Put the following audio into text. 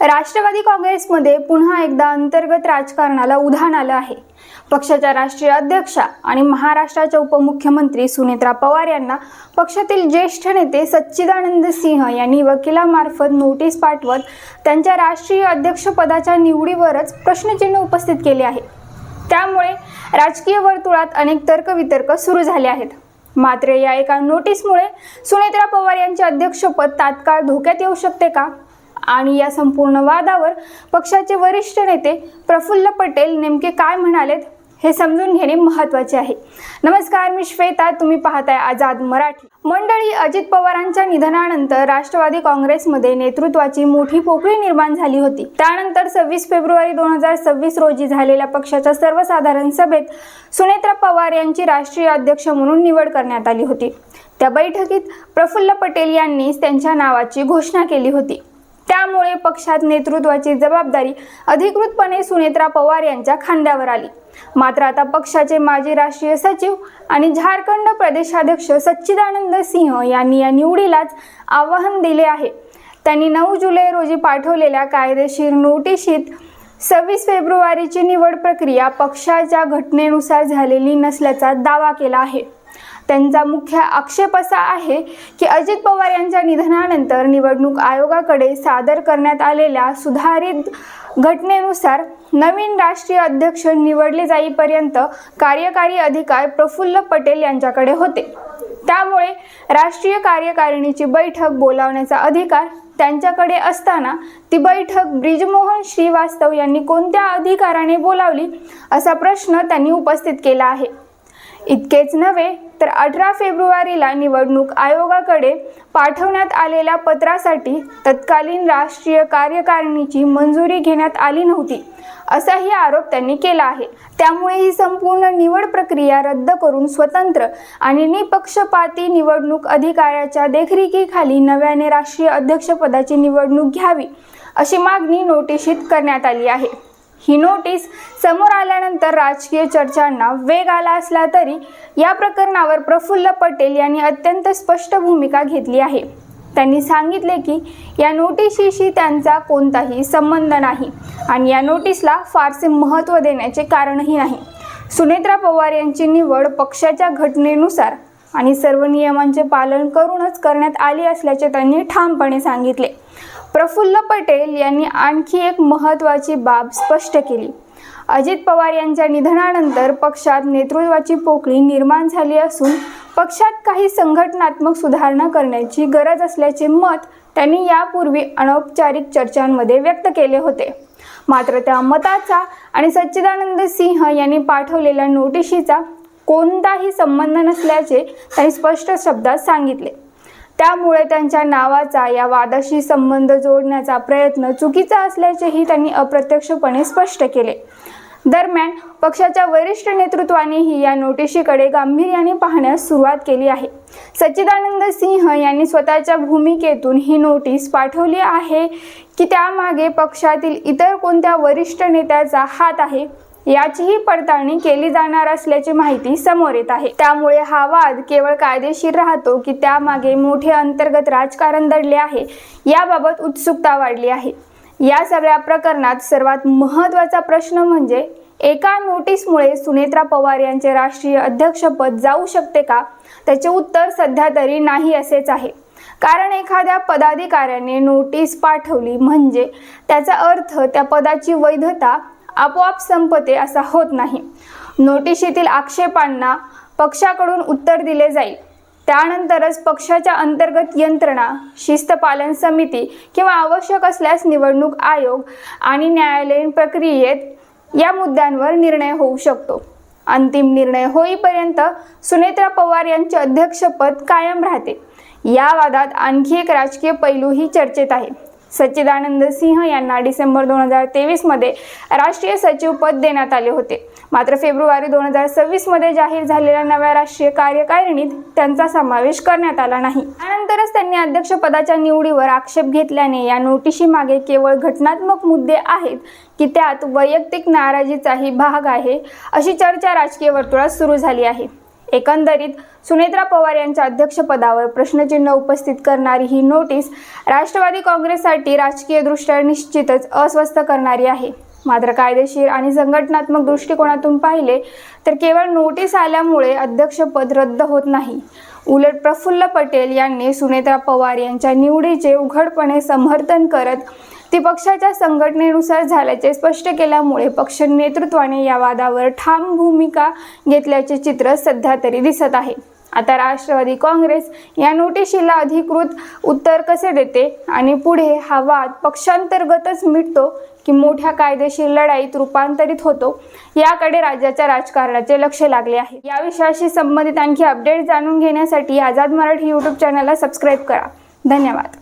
राष्ट्रवादी काँग्रेसमध्ये पुन्हा एकदा अंतर्गत राजकारणाला उधाण आलं आहे। पक्षाच्या राष्ट्रीय अध्यक्षा आणि महाराष्ट्राच्या उपमुख्यमंत्री सुनेत्रा पवार यांना पक्षातील ज्येष्ठ नेते सच्चिदानंद सिंह यांनी वकिलामार्फत नोटीस पाठवत त्यांच्या राष्ट्रीय अध्यक्षपदाच्या निवडीवरच प्रश्नचिन्ह उपस्थित केले आहे। त्यामुळे राजकीय वर्तुळात अनेक तर्कवितर्क सुरू झाले आहेत। मात्र या एका नोटीसमुळे सुनेत्रा पवार यांचे अध्यक्षपद तात्काळ धोक्यात येऊ शकते का? आणि या संपूर्ण वादावर पक्षाचे वरिष्ठ नेते प्रफुल्ल पटेल नेमके काय म्हणालेत हे समजून घेणे महत्त्वाचे आहे। नमस्कार, मी श्वेता, तुम्ही पाहताय आझाद मराठी। मंडळी, अजित पवारांच्या निधनानंतर राष्ट्रवादी काँग्रेसमध्ये नेतृत्वाची मोठी पोकळी निर्माण झाली होती। त्यानंतर 26 फेब्रुवारी 2026 रोजी झालेल्या पक्षाच्या सर्वसाधारण सभेत सुनेत्रा पवार यांची राष्ट्रीय अध्यक्ष म्हणून निवड करण्यात आली होती। त्या बैठकीत प्रफुल्ल पटेल यांनी त्यांच्या नावाची घोषणा केली होती। त्यामुळे पक्षात नेतृत्वाची जबाबदारी अधिकृतपणे सुनेत्रा पवार यांच्या खांद्यावर आली। मात्र आता पक्षाचे माजी राष्ट्रीय सचिव आणि झारखंड प्रदेशाध्यक्ष सच्चिदानंद सिंह यांनी या निवडीलाच आव्हान दिले आहे। त्यांनी 9 जुलै रोजी पाठवलेल्या कायदेशीर नोटिशीत 26 फेब्रुवारीची निवड प्रक्रिया पक्षाच्या घटनेनुसार झालेली नसल्याचा दावा केला आहे। त्यांचा मुख्य आक्षेप असा आहे की अजित पवार यांच्या निधनानंतर निवडणूक आयोगाकडे सादर करण्यात आलेल्या सुधारित घटनेनुसार नवीन राष्ट्रीय अध्यक्ष निवडले जाईपर्यंत कार्यकारी अधिकार प्रफुल्ल पटेल यांच्याकडे होते। त्यामुळे राष्ट्रीय कार्यकारिणीची बैठक बोलावण्याचा अधिकार त्यांच्याकडे असताना ती बैठक ब्रिजमोहन श्रीवास्तव यांनी कोणत्या अधिकाराने बोलावली असा प्रश्न त्यांनी उपस्थित केला आहे। इतकेच नव्हे तर 18 फेब्रुवारीला निवडणूक आयोगाकडे पाठवण्यात आलेल्या पत्रासाठी तत्कालीन राष्ट्रीय कार्यकारिणीची मंजुरी घेण्यात आली नव्हती असाही आरोप त्यांनी केला आहे। त्यामुळे ही संपूर्ण निवड प्रक्रिया रद्द करून स्वतंत्र आणि निपक्षपाती निवडणूक अधिकाऱ्याच्या देखरेखीखाली नव्याने राष्ट्रीय अध्यक्षपदाची निवडणूक घ्यावी अशी मागणी नोटिशीत करण्यात आली आहे। ही नोटीस समोर आल्यानंतर राजकीय चर्चांना वेग आला असला तरी या प्रकरणावर प्रफुल्ल पटेल यांनी अत्यंत स्पष्ट भूमिका घेतली आहे। त्यांनी सांगितले की या नोटिशीशी त्यांचा कोणताही संबंध नाही आणि या नोटीसला फारसे महत्त्व देण्याचे कारणही नाही। सुनेत्रा पवार यांची निवड पक्षाच्या घटनेनुसार आणि सर्व नियमांचे पालन करूनच करण्यात आली असल्याचे त्यांनी ठामपणे सांगितले। प्रफुल्ल पटेल यांनी आणखी एक महत्त्वाची बाब स्पष्ट केली। अजित पवार यांच्या निधनानंतर पक्षात नेतृत्वाची पोकळी निर्माण झाली असून पक्षात काही संघटनात्मक सुधारणा करण्याची गरज असल्याचे मत त्यांनी यापूर्वी अनौपचारिक चर्चांमध्ये व्यक्त केले होते। मात्र त्या मताचा आणि सच्चिदानंद सिंह यांनी पाठवलेल्या नोटिशीचा कोणताही संबंध नसल्याचे त्यांनी स्पष्ट शब्दात सांगितले। त्यामुळे त्यांच्या नावाचा या वादाशी संबंध जोडण्याचा प्रयत्न चुकीचा असल्याचेही त्यांनी अप्रत्यक्षपणे स्पष्ट केले। दरम्यान पक्षाच्या वरिष्ठ नेतृत्वानेही या नोटिशीकडे गांभीर्याने पाहण्यास सुरुवात केली आहे। सच्चिदानंद सिंह यांनी स्वतःच्या भूमिकेतून ही नोटीस पाठवली आहे की त्यामागे पक्षातील इतर कोणत्या वरिष्ठ नेत्याचा हात आहे याचीही पडताळणी केली जाणार असल्याची माहिती समोर येत आहे। त्यामुळे हा वाद केवळ कायदेशीर राहतो की त्यामागे मोठे अंतर्गत राजकारण दडले आहे याबाबत उत्सुकता वाढली आहे। या सगळ्या प्रकरणात सर्वात महत्त्वाचा प्रश्न म्हणजे एका नोटीसमुळे सुनेत्रा पवार यांचे राष्ट्रीय अध्यक्षपद जाऊ शकते का? त्याचे उत्तर सध्या तरी नाही असेच आहे। कारण एखाद्या पदाधिकाऱ्याने नोटीस पाठवली म्हणजे त्याचा अर्थ त्या पदाची वैधता आपोआप संपते असा होत नाही। नोटिशीतील आक्षेपांना पक्षाकडून उत्तर दिले जाईल, त्यानंतरच पक्षाच्या अंतर्गत यंत्रणा, शिस्तपालन समिती किंवा आवश्यक असल्यास निवडणूक आयोग आणि न्यायालयीन प्रक्रियेत या मुद्द्यांवर निर्णय होऊ शकतो। अंतिम निर्णय होईपर्यंत सुनेत्रा पवार यांचे अध्यक्षपद कायम राहते। या वादात आणखी एक राजकीय पैलूही चर्चेत आहे। सच्चिदानंद सिंह यांना डिसेंबर 2023 मध्ये राष्ट्रीय सचिव पद देण्यात आले होते। मात्र फेब्रुवारी 2026 मध्ये जाहीर झालेल्या नव्या राष्ट्रीय कार्यकारिणीत त्यांचा समावेश करण्यात आला नाही। त्यानंतरच त्यांनी अध्यक्षपदाच्या निवडीवर आक्षेप घेतल्याने या नोटिशीमागे केवळ घटनात्मक मुद्दे आहेत की त्यात वैयक्तिक नाराजीचाही भाग आहे अशी चर्चा राजकीय वर्तुळात सुरू झाली आहे। एकंदरीत सुनेत्रा पवार यांच्या अध्यक्षपदावर प्रश्नचिन्ह उपस्थित करणारी ही नोटीस राष्ट्रवादी काँग्रेससाठी राजकीयदृष्ट्या निश्चितच अस्वस्थ करणारी आहे। मात्र कायदेशीर आणि संघटनात्मक दृष्टिकोनातून पाहिले तर केवळ नोटीस आल्यामुळे अध्यक्षपद रद्द होत नाही। उलट प्रफुल्ल पटेल यांनी सुनेत्रा पवार यांच्या निवडीचे उघडपणे समर्थन करत ती पक्षाच्या संघटनेनुसार झाल्याचे स्पष्ट केल्यामुळे पक्ष नेतृत्वाने या वादावर ठाम भूमिका घेतल्याचे चित्र सध्या तरी दिसत आहे। आता राष्ट्रवादी काँग्रेस या नोटिशीला अधिकृत उत्तर कसे देते आणि पुढे हा वाद पक्षांतर्गतच मिटतो की मोठ्या कायदेशीर लढाईत रूपांतरित होतो याकडे राज्याच्या राजकारणाचे लक्ष लागले आहे। या विषयाशी संबंधित आणखी अपडेट जाणून घेण्यासाठी आझाद मराठी YouTube चॅनलला सबस्क्राईब करा। धन्यवाद।